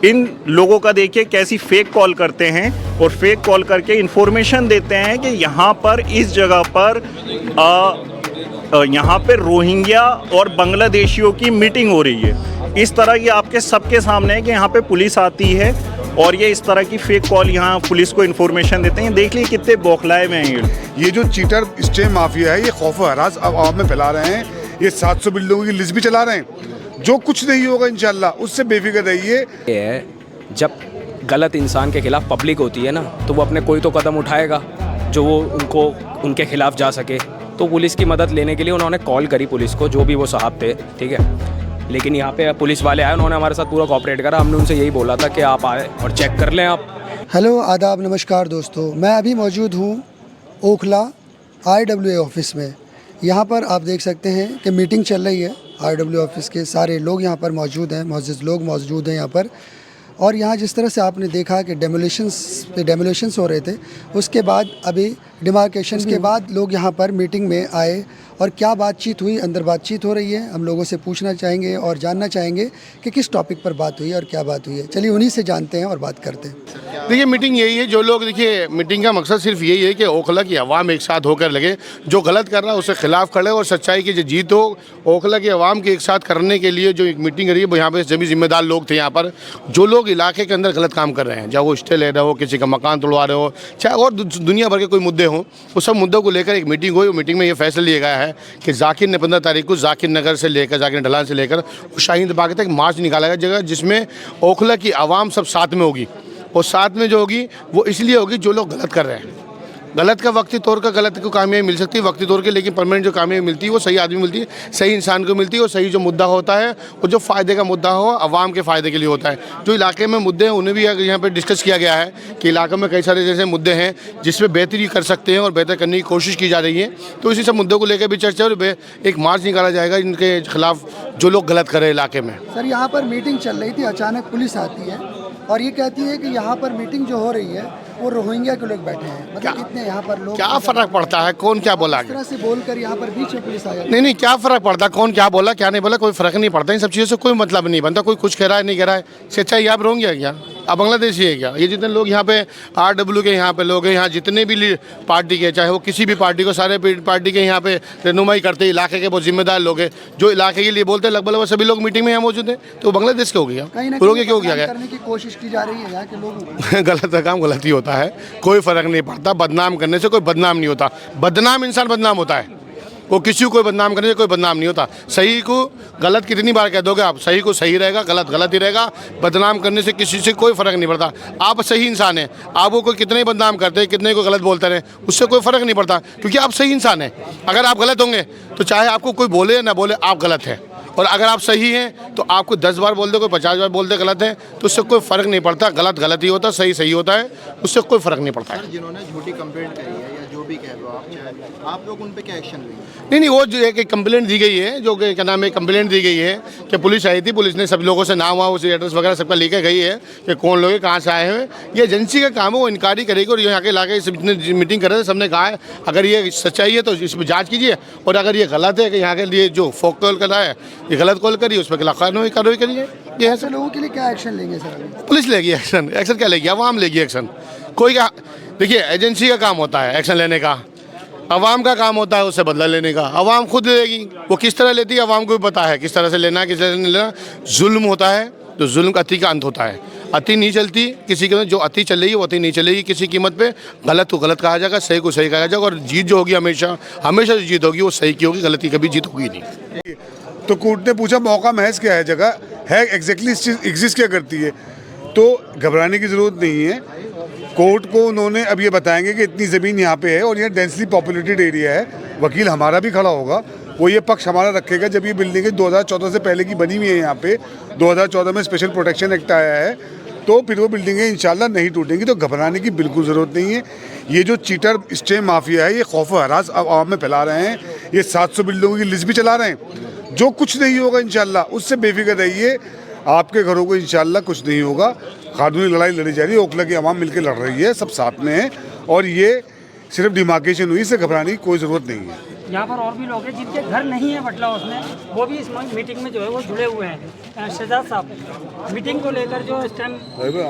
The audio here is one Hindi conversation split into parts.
इन लोगों का देखिए कैसी फेक कॉल करते हैं और फेक कॉल करके इन्फॉर्मेशन देते हैं कि यहाँ पर इस जगह पर यहाँ पे रोहिंग्या और बांग्लादेशियों की मीटिंग हो रही है। इस तरह ये आपके सबके सामने है कि यहाँ पे पुलिस आती है और ये इस तरह की फेक कॉल यहाँ पुलिस को इन्फॉर्मेशन देते हैं। देख लीजिए कितने बौखलाए हुए हैं ये जो चीटर स्टे माफिया है, ये खौफ हरास आवाम में फैला रहे हैं। ये 700 बिल्डिंगों की लिस्ट भी चला रहे हैं। जो कुछ नहीं होगा इंशाल्लाह, उससे बेफिक्र रहिए। जब गलत इंसान के खिलाफ पब्लिक होती है ना, तो वो अपने कोई तो कदम उठाएगा जो वो उनके खिलाफ जा सके। तो पुलिस की मदद लेने के लिए उन्होंने कॉल करी पुलिस को, जो भी वो साहब थे, ठीक है। लेकिन यहाँ पे पुलिस वाले आए, उन्होंने हमारे साथ पूरा कोऑपरेट करा। हमने उनसे यही बोला था कि आप आए और चेक कर लें आप। हेलो, आदाब, नमस्कार दोस्तों। मैं अभी मौजूद हूँ ओखला IWA ऑफिस में। यहाँ पर आप देख सकते हैं कि मीटिंग चल रही है। IWA ऑफिस के सारे लोग यहाँ पर मौजूद हैं, मुअज़्ज़िज़ लोग मौजूद हैं यहाँ पर। और यहाँ जिस तरह से आपने देखा कि डेमोलेशंस हो रहे थे, उसके बाद अभी डिमार्केशन के बाद लोग यहाँ पर मीटिंग में आए और क्या बातचीत हुई, अंदर बातचीत हो रही है। हम लोगों से पूछना चाहेंगे और जानना चाहेंगे कि किस टॉपिक पर बात हुई और क्या बात हुई है। चलिए उन्हीं से जानते हैं और बात करते हैं। देखिए, मीटिंग यही है, जो लोग, देखिए मीटिंग का मकसद सिर्फ यही है कि ओखला की अवाम एक साथ होकर लगे, जो गलत कर रहा है उससे खिलाफ खड़े और सच्चाई की जो जीत हो। ओखला की अवाम के एक साथ करने के लिए जो एक मीटिंग करी है, यहाँ पे सभी जिम्मेदार लोग थे। यहाँ पर जो लोग इलाके के अंदर गलत काम कर रहे हैं, चाहे वो स्टे ले रहे हो, किसी का मकान तोड़वा रहे हो, चाहे और दुनिया भर के कोई मुद्दे हों, उस सब मुद्दों को लेकर एक मीटिंग हुई। मीटिंग में ये फैसला लिया गया है कि जाकिर ने 15 तारीख को जाकिर नगर से लेकर, जाकिर ढलान से लेकर शाहीन बाग तक मार्च निकाला गया जगह, जिसमें ओखला की आवाम सब साथ में होगी। और साथ में जो होगी वो इसलिए होगी जो लोग गलत कर रहे हैं। गलत का वक्ती तौर का गलत को कामयाबी मिल सकती है वक्ती तौर के, लेकिन परमानेंट जो कामयाबी मिलती है वो सही आदमी मिलती है, सही इंसान को मिलती है। और सही जो मुद्दा होता है और जो फ़ायदे का मुद्दा हो, आवाम के फ़ायदे के लिए होता है। जो इलाके में मुद्दे हैं उन्हें भी यहाँ पे डिस्कस किया गया है कि इलाके में कई सारे जैसे मुद्दे हैं जिसमें बेहतरी कर सकते हैं और बेहतर करने की कोशिश की जा रही है। तो इसी सब मुद्दों को लेकर भी चर्चा और एक मार्च निकाला जाएगा इनके खिलाफ जो लोग गलत करें इलाके में। सर, यहाँ पर मीटिंग चल रही थी, अचानक पुलिस आती है और ये कहती है कि यहाँ पर मीटिंग जो हो रही है वो रोहिंग्या के लोग बैठे हैं। मतलब कितने यहाँ पर लोग, क्या फ़र्क पड़ता है कौन क्या बोला? इस तरह से बोलकर यहाँ पर बीच में पुलिस आ जाती है। नहीं, क्या फ़र्क पड़ता है कौन क्या बोला क्या नहीं बोला, कोई फ़र्क नहीं पड़ता। इन सब चीज़ों से कोई मतलब नहीं बनता। कोई कुछ कह रहा है नहीं कह रहा है, सच्चाई आप रोहिंग्या क्या, अब बांग्लादेशी है क्या? ये जितने लोग यहाँ पे RW के यहाँ पे लोग हैं, यहाँ जितने भी पार्टी के, चाहे वो किसी भी पार्टी को, सारे पार्टी के यहाँ पे रहनुमाई करते, इलाके के बहुत जिम्मेदार लोग हैं जो इलाके के लिए बोलते हैं। लगभग सभी लोग मीटिंग में यहाँ मौजूद हैं। तो बांग्लादेश के हो गया, रोहिंग्या क्यों किया गया? करने की कोशिश की जा रही है यहाँ के लोगों। गलत काम गलत ही होता है, कोई फ़र्क नहीं पड़ता। बदनाम करने से कोई बदनाम नहीं होता। बदनाम इंसान बदनाम होता है, वो किसी को कोई बदनाम करने से कोई बदनाम नहीं होता। सही को गलत कितनी बार कह दोगे आप? सही को सही रहेगा, गलत गलत ही रहेगा। बदनाम करने से किसी से कोई फ़र्क नहीं पड़ता। आप सही इंसान हैं, आप वो कोई कितने बदनाम करते हैं, कितने को गलत बोलते रहे, उससे कोई फ़र्क नहीं पड़ता, क्योंकि आप सही इंसान हैं। अगर आप गलत होंगे तो चाहे आपको कोई बोले या ना बोले, आप गलत हैं। और अगर आप सही हैं तो आपको 10 बार बोल दे, कोई 50 बार बोल दे गलत है, तो उससे कोई फ़र्क नहीं पड़ता। गलत गलत ही होता, सही सही होता है, उससे कोई फ़र्क नहीं पड़ता है। जिन्होंने झूठी कंप्लेंट करी है या जो भी कह लो आप लोग उन पे क्या एक्शन लेंगे? नहीं, वो जो एक कंप्लेंट दी गई है, जो कि क्या नाम है, कंप्लेंट दी गई है कि पुलिस आई थी, पुलिस ने सब लोगों से नाम उस एड्रेस वगैरह सबका लेकर गई है कि कौन लोग कहाँ से आए हैं। ये एजेंसी का काम है, वो इंक्वायरी करेगी। और यहाँ के इलाके जितने मीटिंग कर रहे थे सबने कहा है अगर ये सच्चाई है तो इस पर जाँच कीजिए, और अगर ये गलत है कि यहाँ के लिए जो फोक कॉल कर रहा है ये गलत कॉल करिए, उस पर खिलाफ कार्रवाई करिए। ये ऐसे लोगों के लिए क्या एक्शन लेंगे सर? पुलिस लेगी एक्शन। एक्शन क्या लेगी? आवाम लेगी एक्शन। कोई क्या, देखिए एजेंसी का काम होता है एक्शन लेने का, आवाम का काम होता है उससे बदला लेने का। आवाम खुद लेगी, वो किस तरह लेती है आवाम को भी पता है, किस तरह से लेना है, किस तरह से नहीं लेना। जुल्म होता है तो जुल्म का अति का अंत होता है। अति नहीं चलती किसी के, जो अति चल रही है वो अति नहीं चलेगी किसी कीमत पे। गलत को गलत कहा जाएगा, सही को सही कहा जाएगा, और जीत जो होगी हमेशा हमेशा जो जीत होगी वो सही की होगी, गलती कभी जीत होगी नहीं। तो कोर्ट ने पूछा मौका महज क्या है, जगह है एग्जैक्टली एग्जिस्ट क्या करती है, तो घबराने की ज़रूरत नहीं है। कोर्ट को उन्होंने अब ये बताएंगे कि इतनी ज़मीन यहाँ पे है और ये डेंसली पॉपुलेटेड एरिया है। वकील हमारा भी खड़ा होगा, वो ये पक्ष हमारा रखेगा। जब ये बिल्डिंग 2014 से पहले की बनी हुई है, यहाँ पे 2014 में स्पेशल प्रोटेक्शन एक्ट आया है, तो फिर वो बिल्डिंगें इंशाल्लाह नहीं टूटेंगी। तो घबराने की बिल्कुल ज़रूरत नहीं है। ये जो चीटर स्टे माफिया है, ये खौफ हरास आवाम में फैला रहे हैं। ये 700 बिल्डिंगों की लिस्ट भी चला रहे हैं। जो कुछ नहीं होगा इंशाल्लाह, उससे बेफिक्र रहिए। आपके घरों को इंशाल्लाह कुछ नहीं होगा। कानूनी लड़ाई लड़ी जा रही है, ओखला की आवाम मिलकर लड़ रही है, सब साथ में है। और ये सिर्फ डिमार्केशन हुई, इससे घबराने की कोई ज़रूरत नहीं है। यहाँ पर और भी लोग हैं जिनके घर नहीं है बटला हाउस में, वो भी इस मीटिंग में जो है वो जुड़े हुए हैं। शहजाद साहब, मीटिंग को लेकर जो इस टाइम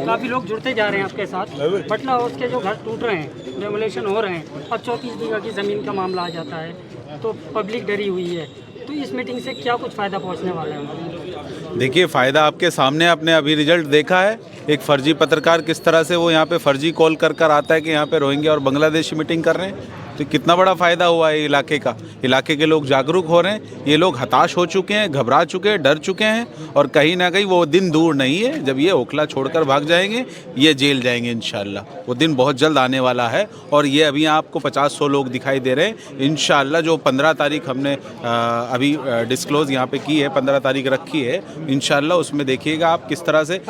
काफ़ी लोग जुड़ते जा रहे हैं आपके साथ। बटला हाउस के जो घर टूट रहे हैं, डेमोलेशन हो रहे हैं और 34 बीघा की ज़मीन का मामला आ जाता है, तो पब्लिक डरी हुई है। तो इस मीटिंग से क्या कुछ फ़ायदा पहुँचने वाला है? देखिए, फ़ायदा आपके सामने, आपने अभी रिजल्ट देखा है। एक फर्जी पत्रकार किस तरह से वो यहाँ पे फर्जी कॉल कर आता है कि यहाँ पे रोहिंग्या और बांग्लादेशी मीटिंग कर रहे हैं। तो कितना बड़ा फ़ायदा हुआ है इलाके का। इलाके के लोग जागरूक हो रहे हैं, ये लोग हताश हो चुके हैं, घबरा चुके हैं, डर चुके हैं और कहीं ना कहीं वो दिन दूर नहीं है जब ये ओखला छोड़कर भाग जाएंगे, ये जेल जाएंगे इंशाल्लाह। वो दिन बहुत जल्द आने वाला है और ये अभी आपको 50-100 लोग दिखाई दे रहे हैं। इंशाल्लाह जो 15 तारीख हमने अभी डिस्क्लोज़ यहाँ पे की है, 15 तारीख रखी है, इंशाल्लाह उसमें देखिएगा आप किस तरह से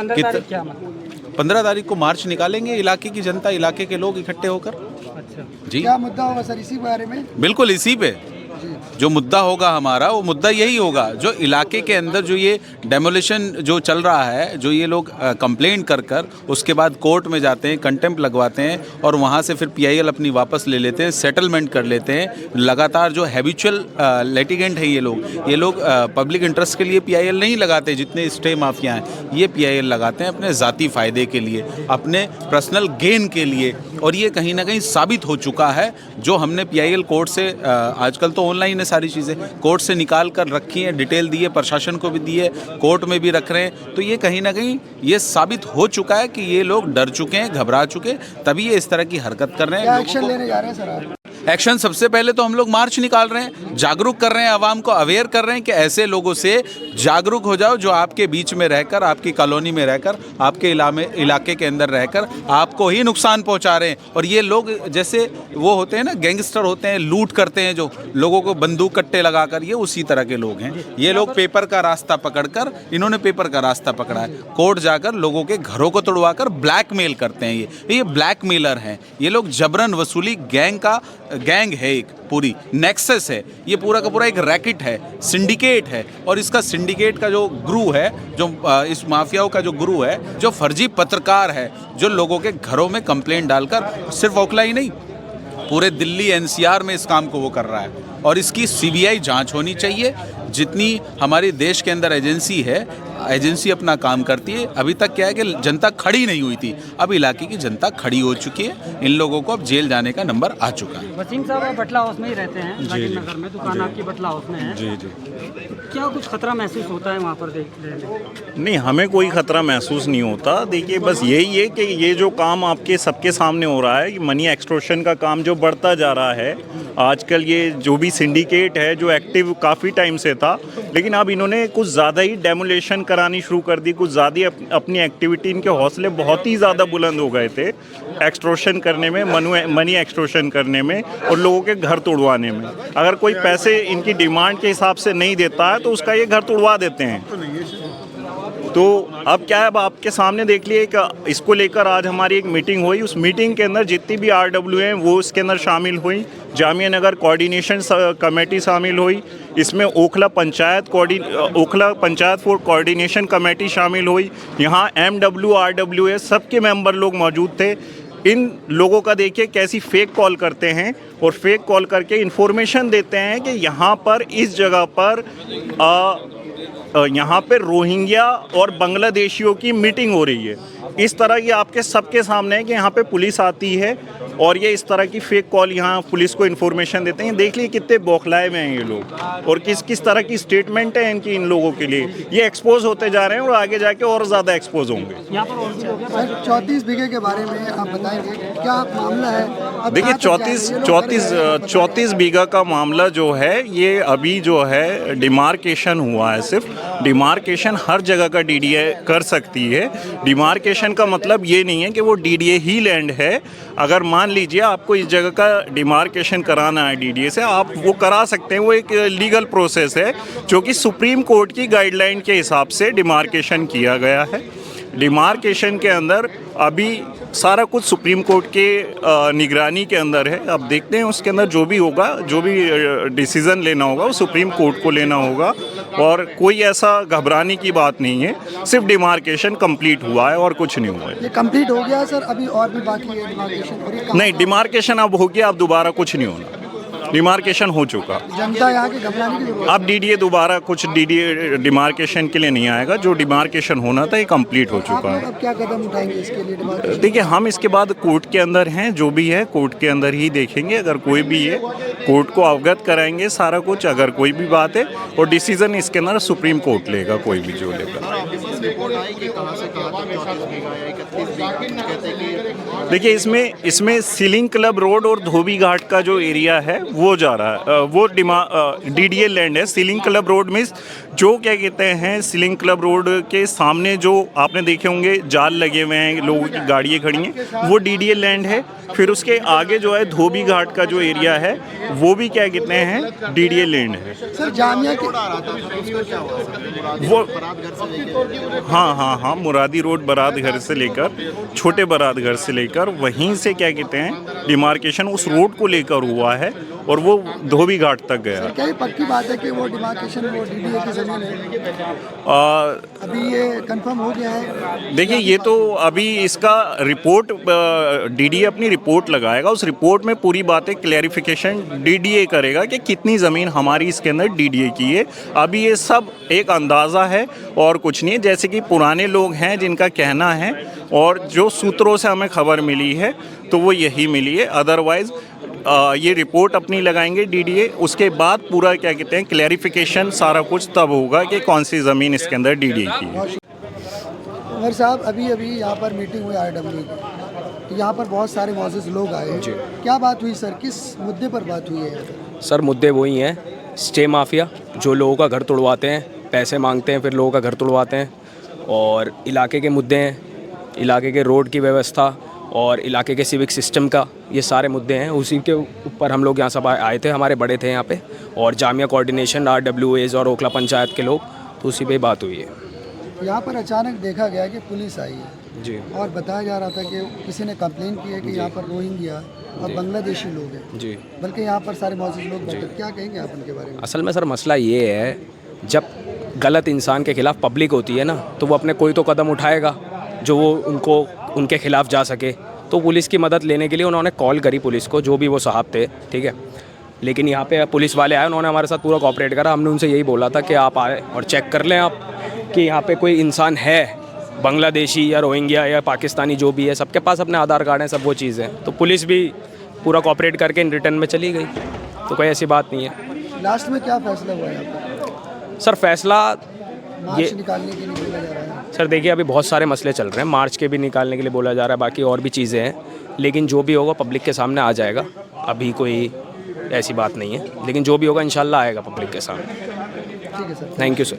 15 तारीख को मार्च निकालेंगे इलाके की जनता, इलाके के लोग इकट्ठे होकर। जी, क्या मुद्दा होगा सर इसी बारे में? बिल्कुल इसी पे जो मुद्दा होगा हमारा, वो मुद्दा यही होगा जो इलाके के अंदर जो ये डेमोलिशन जो चल रहा है, जो ये लोग कंप्लेंट कर उसके बाद कोर्ट में जाते हैं, कंटेम्प्ट लगवाते हैं और वहाँ से फिर पीआईएल अपनी वापस ले लेते हैं, सेटलमेंट कर लेते हैं। लगातार जो हैबिचुअल लिटिगेंट है ये लोग पब्लिक इंटरेस्ट के लिए पीआईएल नहीं लगाते। जितने स्टे माफिया हैं ये पीआईएल लगाते हैं अपने ज़ाती फ़ायदे के लिए, अपने पर्सनल गेन के लिए। और ये कहीं ना कहीं साबित हो चुका है। जो हमने पीआईएल कोर्ट से आजकल तो ऑनलाइन है सारी चीज़ें, कोर्ट से निकाल कर रखी हैं, डिटेल दी है, प्रशासन को भी दी है, कोर्ट में भी रख रहे हैं। तो ये कहीं ना कहीं ये साबित हो चुका है कि ये लोग डर चुके हैं, घबरा चुके हैं, तभी ये इस तरह की हरकत कर रहे हैं। क्या एक्शन लेने जा रहे हैं सर आप? एक्शन सबसे पहले तो हम लोग मार्च निकाल रहे हैं, जागरूक कर रहे हैं, आवाम को अवेयर कर रहे हैं कि ऐसे लोगों से जागरूक हो जाओ जो आपके बीच में रहकर, आपकी कॉलोनी में रहकर, आपके इलाके के अंदर रहकर आपको ही नुकसान पहुंचा रहे हैं। और ये लोग जैसे वो होते हैं ना, गैंगस्टर होते हैं, लूट करते हैं जो लोगों को बंदूक कट्टे लगाकर, ये उसी तरह के लोग हैं। ये लोग पेपर का रास्ता पकड़कर, इन्होंने पेपर का रास्ता पकड़ा है, कोर्ट जाकर लोगों के घरों को तोड़वाकर ब्लैकमेल करते हैं। ये ब्लैकमेलर हैं, ये लोग जबरन वसूली गैंग है, एक पूरी नेक्सस है, ये पूरा का पूरा एक रैकेट है, सिंडिकेट है। और इसका सिंडिकेट का जो गुरु है, जो इस माफियाओं का जो गुरु है, जो फर्जी पत्रकार है, जो लोगों के घरों में कंप्लेंट डालकर, सिर्फ ओखला ही नहीं पूरे दिल्ली एनसीआर में इस काम को वो कर रहा है। और इसकी सीबीआई जांच होनी चाहिए। जितनी हमारे देश के अंदर एजेंसी है, एजेंसी अपना काम करती है। अभी तक क्या है कि जनता खड़ी नहीं हुई थी, अब इलाके की जनता खड़ी हो चुकी है। इन लोगों को अब जेल जाने का नंबर आ चुका है। वसीम साहब, आप बटला हाउस में ही रहते हैं, राजीव नगर में, दुकान आपकी बटला हाउस में है। जी। क्या कुछ खतरा महसूस होता है वहाँ पर देखने? नहीं, हमें कोई ख़तरा महसूस नहीं होता। देखिए, बस यही है कि ये जो काम आपके सबके सामने हो रहा है, मनी एक्सटॉर्शन का काम जो बढ़ता जा रहा है आजकल, ये जो भी सिंडिकेट है जो एक्टिव काफ़ी टाइम से था, लेकिन अब इन्होंने कुछ ज़्यादा ही डेमोलेशन करानी शुरू कर दी, कुछ ज़्यादा अपनी एक्टिविटी, इनके हौसले बहुत ही ज़्यादा बुलंद हो गए थे एक्सटॉर्शन करने में, मनी एक्सटॉर्शन करने में और लोगों के घर तोड़वाने में। अगर कोई पैसे इनकी डिमांड के हिसाब से नहीं देता है तो उसका ये घर तोड़वा देते हैं। तो अब क्या है, अब आपके सामने देख लिए कि इसको लेकर आज हमारी एक मीटिंग हुई। उस मीटिंग के अंदर जितनी भी RW हैं वो इसके अंदर शामिल हुई। जामिया नगर कोऑर्डिनेशन कमेटी शामिल हुई, इसमें Okhla panchayat for coordination committee शामिल हुई। यहाँ MW RWA सबके मेंबर लोग मौजूद थे। इन लोगों का देखिए कैसी फेक कॉल करते हैं और फेक कॉल करके इन्फॉर्मेशन देते हैं कि यहाँ पर इस जगह पर यहाँ पे रोहिंग्या और बांग्लादेशियों की मीटिंग हो रही है। इस तरह ये आपके सबके सामने है कि यहाँ पे पुलिस आती है और ये इस तरह की फेक कॉल यहाँ पुलिस को इन्फॉर्मेशन देते हैं। देख लीजिए कितने बौखलाए में हैं ये लोग और किस तरह की स्टेटमेंट है इनकी इन लोगों के लिए। ये एक्सपोज होते जा रहे हैं और आगे जाके और ज़्यादा एक्सपोज होंगे। यहाँ पर और भी लोग हैं। सर 34 बीघे के बारे में आप बताएंगे क्या मामला है? अब देखिए, कहाँ तक जा रही है? 34 बीघा का मामला जो है, ये अभी जो है डिमार्केशन हुआ है। सिर्फ डिमार्केशन हर जगह का DDA कर सकती है। डिमार्केशन का मतलब ये नहीं है कि वो DDA ही लैंड है। अगर मान लीजिए आपको इस जगह का डिमार्केशन कराना है DDA से, आप वो करा सकते हैं। वो एक लीगल प्रोसेस है जो कि सुप्रीम कोर्ट की गाइडलाइन के हिसाब से डिमार्केशन किया गया है। डिमार्केशन के अंदर अभी सारा कुछ सुप्रीम कोर्ट के निगरानी के अंदर है। अब देखते हैं उसके अंदर जो भी होगा, जो भी डिसीज़न लेना होगा वो सुप्रीम कोर्ट को लेना होगा और कोई ऐसा घबराने की बात नहीं है। सिर्फ डिमार्केशन कंप्लीट हुआ है और कुछ नहीं हुआ है। ये कंप्लीट हो गया सर, अभी और भी बाकी है डिमार्केशन? नहीं, डिमार्केशन अब हो गया, अब दोबारा कुछ नहीं होना। डिमार्केशन हो चुका। जनता यहाँ की घबराने की जरूरत अब डीडीए दोबारा कुछ डीडीए डिमार्केशन के लिए नहीं आएगा, जो डिमार्केशन होना था ये कंप्लीट हो आप चुका लोग है। अब क्या कदम उठाएंगे इसके लिए डिमार्केशन? देखिए हम इसके बाद कोर्ट के अंदर हैं, जो भी है कोर्ट के अंदर ही देखेंगे, अगर कोई भी है कोर्ट को अवगत कराएंगे सारा कुछ, अगर कोई भी बात है, और डिसीजन इसके अंदर सुप्रीम कोर्ट लेगा, कोई भी जो लेगा। आपके पास रिपोर्ट आई कि कहाँ से कहाँ तक 34 बीघा या 31 बीघा कहते हैं कि देखिए इसमें सीलिंग क्लब रोड और धोबी घाट का जो एरिया है वो जा रहा है, वो डीडीए लैंड है। सीलिंग क्लब रोड में जो क्या कहते हैं, सीलिंग क्लब रोड के सामने जो आपने देखे होंगे जाल लगे हुए हैं, लोगों की गाड़ियाँ खड़ी हैं, वो डीडीए लैंड है। फिर उसके आगे जो है धोबी घाट का जो एरिया है वो भी क्या कहते हैं डीडीए लैंड है। सर जामिया के रोड आ रहा था तो उसका क्या हुआ सर? वो बारात घर से लेके हाँ मुरादी रोड बारात घर से लेकर, छोटे बारात घर से लेकर, वहीं से क्या कहते हैं डिमार्केशन उस रोड को लेकर हुआ है और वो धोबी घाट तक गया। क्या ये पक्की बात है कि वो डिमार्केशन वो डीडीए की जमीन है? अभी ये कंफर्म हो गया है? देखिए ये तो अभी इसका रिपोर्ट डीडीए अपनी रिपोर्ट लगाएगा, उस रिपोर्ट में पूरी बातें क्लैरिफिकेशन डीडीए करेगा कि कितनी ज़मीन हमारी इसके अंदर डीडीए की है। अभी ये सब एक अंदाज़ा है और कुछ नहीं है, जैसे कि पुराने लोग हैं जिनका कहना है और जो सूत्रों से हमें खबर मिली है तो वो यही मिली है। अदरवाइज़ ये रिपोर्ट अपनी लगाएंगे डीडीए, उसके बाद पूरा क्या कहते हैं क्लैरिफिकेशन सारा कुछ तब होगा कि कौन सी ज़मीन इसके अंदर डीडीए की है। उमर साहब अभी यहाँ पर मीटिंग हुई RW की, यहाँ पर बहुत सारे मौजूद लोग आए हैं। क्या बात हुई सर, किस मुद्दे पर बात हुई है? सर मुद्दे वही हैं, स्टे माफिया जो लोगों का घर तोड़वाते हैं, पैसे मांगते हैं, फिर लोगों का घर तोड़वाते हैं, और इलाके के मुद्दे हैं, इलाके के रोड की व्यवस्था और इलाके के सिविक सिस्टम का, ये सारे मुद्दे हैं। उसी के ऊपर हम लोग यहाँ सब आए थे, हमारे बड़े थे यहाँ पे, और जामिया कोऑर्डिनेशन, RWAs और ओखला पंचायत के लोग, तो उसी पे बात हुई है। यहाँ पर अचानक देखा गया कि पुलिस आई है जी और बताया जा रहा था कि किसी ने कंप्लेन की है कि यहाँ पर रोहिंग्या और बांग्लादेशी लोग हैं, जी बल्कि यहाँ पर सारे मौजूद लोग बैठे। क्या कहेंगे आप उनके बारे में? असल में सर मसला ये है, जब गलत इंसान के खिलाफ पब्लिक होती है ना, तो वो अपने कोई तो कदम उठाएगा जो वो उनके खिलाफ जा सके। तो पुलिस की मदद लेने के लिए उन्होंने कॉल करी पुलिस को, जो भी वो साहब थे, ठीक है। लेकिन यहाँ पे पुलिस वाले आए, उन्होंने हमारे साथ पूरा कोऑपरेट करा। हमने उनसे यही बोला था कि आप आए और चेक कर लें आप कि यहाँ पे कोई इंसान है बांग्लादेशी या रोहिंग्या या पाकिस्तानी, जो भी है, सबके पास अपने आधार कार्ड हैं, सब वो चीज़ें। तो पुलिस भी पूरा कोऑपरेट करके इन रिटर्न में चली गई, तो कोई ऐसी बात नहीं है। लास्ट में क्या फैसला हुआ यहाँ पर? सर फैसला मार्च निकालने के लिए बोला जा रहा है। सर देखिए अभी बहुत सारे मसले चल रहे हैं, मार्च के भी निकालने के लिए बोला जा रहा है, बाकी और भी चीज़ें हैं, लेकिन जो भी होगा पब्लिक के सामने आ जाएगा। अभी कोई ऐसी बात नहीं है, लेकिन जो भी होगा इंशाल्लाह आएगा पब्लिक के सामने। ठीक है सर, थैंक यू सर।